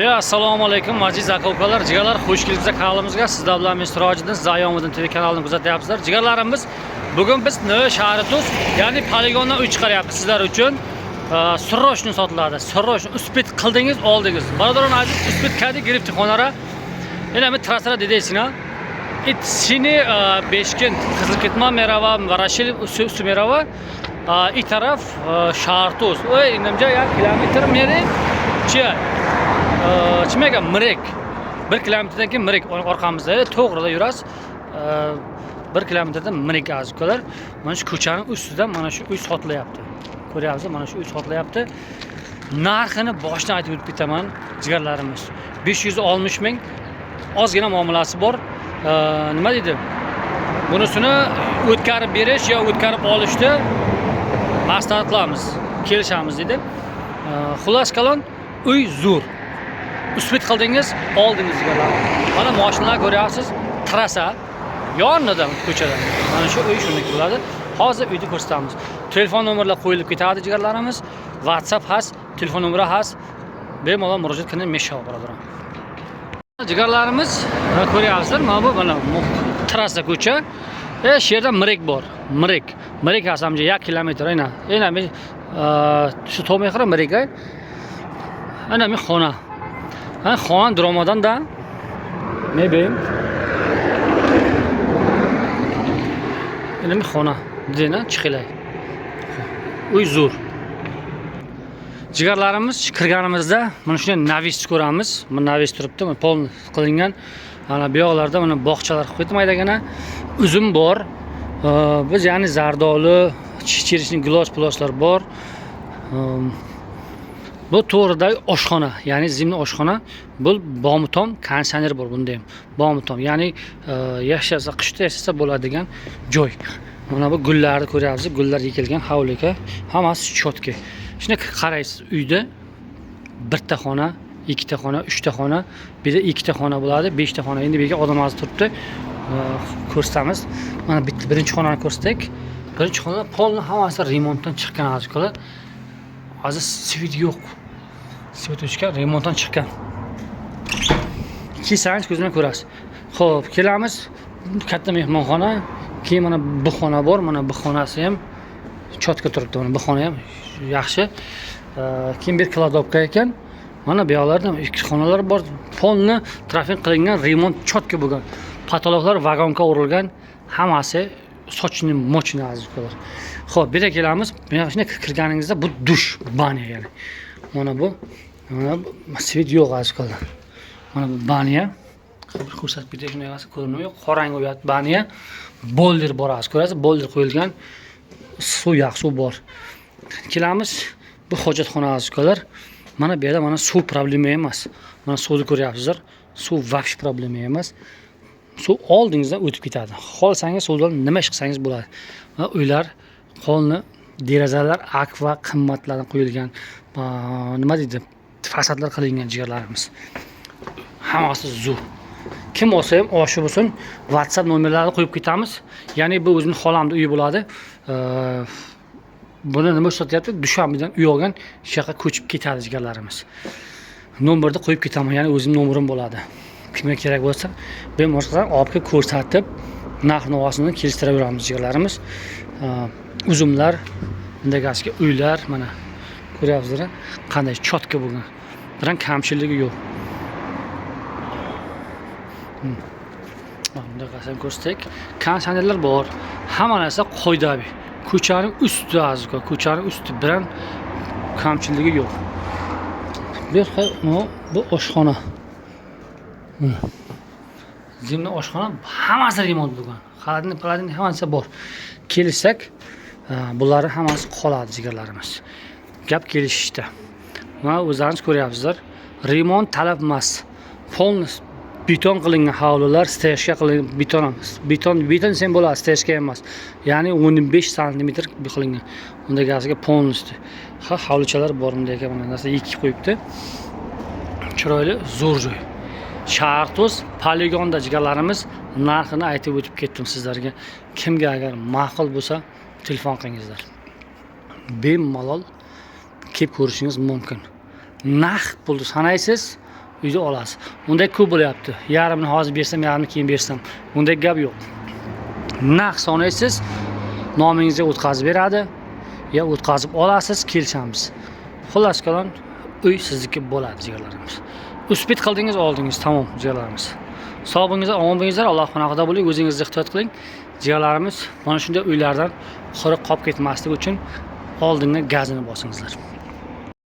Assalomu alaykum aziz aka-ukalar, jigarlar, xush kelibsiz kanalimizga. Sizlar bilan men Sirojiddin, Zayomiddin TV kanalini kuzatyapsizlar. Jigarlarimiz, bugun biz Navoiy shahri tuz, ya'ni poligondan uy chiqaryapmiz sizlar uchun. Sirroshni sotiladi. Sirroshni uspit qildingiz, oldingiz. Barodaron aziz, uspit kadi giribdi xonara. Yana bir trasada dedeysina. Sini Beshkent, Qizilketman merava, Varashil merava. İ taraf Şartuz. O indimce ya kilometr meri Chimaga Mirik. 1 kilometrdan keyin Mirik orqamizda to'g'rida yurasiz. 1 kilometrdan Mirik azizlar. Mana shu ko'chaning ustida mana shu uy sotilyapti. Ko'ryapsiz, mana shu uy sotilyapti. Narxini boshdan aytib o'tib ketaman, jigarlarimiz. 560 ming. Ozgina muomalasi bor. Nima deydi? Bunisini o'tkazib berish yo o'tkazib olishda maslahat qilamiz, kelishamiz dedi. Xulos qalon, uy zo'r. Uspit qildingiz, oldingiz jigarlar. Mana mashinalar ko'ryapsiz, trassa yonida ko'chada. Mana shu uy shunday bo'ladi. Hozir uyni ko'rsatamiz. Telefon nomerlar qo'yilib ketadi jigarlarimiz. WhatsApp has, telefon nomeri has. Bemalol murojaat qiling, meshav birodar. Jigarlarimiz, ko'ryapsizlar, mana bu trassa ko'cha. Shu yerda Mirik bor. Mirik asamja 1 kilometr ayna. Men shu to'mexra Mirikga. Ana men xona. Xona dromadan da. Mebim. Ana men xona. Dena chiqilay. Uy zo'r. Jigarlarimiz kirganimizda mana shunday navis ko'ramiz. Mana navis turibdi, mana pol qilingan. Mana bu yoqlarda mana bog'chalar qo'ymaydigana uzum bor. Biz ya'ni zardoli, chirishning glos-ploslar bor. Bu to'g'ridagi oshxona, ya'ni zimni oshxona. Bu bomutom, konditsioner bor bunda ham. Bomutom, ya'ni yashasa, qishda yashasa bo'ladigan joy. Mana bu gullarni ko'ryapsiz, gullar ekilgan hovliga, hammasi chotki. Shuni qaraysiz, uyda bitta xona, ikkita xona, uchta xona, bir de ikkita xona bo'ladi, 5 ta xona. Endi bu yerga odam az turibdi. Ko'rsatamiz. Mana birinchi xonani ko'rsatak. Birinchi xonada polni hammasi remontdan chiqqan azizlar. Hozir svit yo'q. Svit o'chgan, remontdan chiqqan. Kelsangiz ko'z bilan ko'rasiz. Xo'p, kelamiz. Katta mehmonxona. Keyin mana bu xona bor, mana bu xonasi ham chotka turibdi. Mana bu xona ham yaxshi. Keyin bir kladovka ekan. Mana bu yoqlarda ikki xonalar bor. Polni trafik qilingan, remont chotka bo'lgan. Patologlar vagonga o'rilgan, hammasi sochni mochina azizlar. Xo'p, bu yerga kelamiz. Mana shunday kirganingizda bu dush, banya ya'ni. Mana bu svit yo'q azizlar. Mana bu banya. Ko'rsatib ketay, shunday qilsa ko'rinmaydi. Qorang o'yat banya. Bolder bor az ko'rasiz, bolder qo'yilgan. Suv yoq, suv bor. Kelamiz. Bu hojatxona azizlar. Mana bu yerda mana suv problema emas. Mana suvni ko'ryapsizlar. Suv vaqsh problema emas. Suv oldingizdan o'tib ketadi. Xohlasangiz suvdan nima ish qilsangiz bo'ladi. Va uylar, qo'lni derazalar akva qimmatlardan qo'yilgan. Nima deydi? Fasadlar qilingan jigarlarimiz. Hammasi zo'r. Kim olsa ham oshi bo'lsin, WhatsApp nomerlarini qo'yib ketamiz. Ya'ni bu o'zimning xolamning uyi bo'ladi. Buni nima sotyapti? Dushanbedan uy olgan, shu yoqqa ko'chib ketadi jigarlarimiz. Nomerni qo'yib ketaman, ya'ni o'zimning nomerim bo'ladi. Kimga kerak bo'lsa, men boshqadan olib kelib ko'rsatib, narx-navosini kelishtirib jigarlarimiz. Uzumlar, bunday gaskiga uylar, mana ko'ryapsizlar, qanday chotka bo'lgan. Biran kamchiligi yo'q. Bunda qasam ko'rsak, konditsionerlar bor. Hamma narsa qoidaviy. Ko'chaning usti azizlar, ko'chaning usti bilan kamchiligi yo'q. Bu oshxona. Zimni oshxona hammasi remont bo'lgan. Xaladin hammasi bor. Kelishsak, bularning hammasi qoladi jigarlarimiz. Gap kelishishda. Mana o'zingiz ko'ryapsizlar. Remont talab emas. Polnis beton qilingan hovlilar, stejga qilingan beton sen bo'ladi, stejga emas. Ya'ni 15 sm qilingan. Unda gaziga polnisdi. Hovlichalar bor bunday ekan, mana narsa yekib qo'yibdi. Chiroyli, zo'r joy. Shartuz poligonda jigarlarimiz, narxini aytib o'tib ketdim sizlarga. Kimga agar ma'qul bo'lsa, telefon qilingizlar. Bemalol kelib ko'rishingiz mumkin. Naqd pulni sanaysiz, uyda olasiz. Bunday ko'p bo'lyapti. Yarmini hozir bersam, yarmini keyin bersam. Bunday gap yo'q. Naq sonaysiz, nomingizga o'tkazib beradi, ya o'tkazib olasiz, kelishamiz. Xullas kalon, uy sizniki bo'ladi, jigarlarimiz. Uspet qildingiz, oldingiz, tamom, jigarlarimiz. Sog' bo'lingizlar, omon bo'lingizlar, Alloh panohida bo'ling, o'zingizni ehtiyot qiling. Jigarlarimiz, mana shunday uylardan qurib qolib ketmasligi uchun oldinga gazini bosingizlar.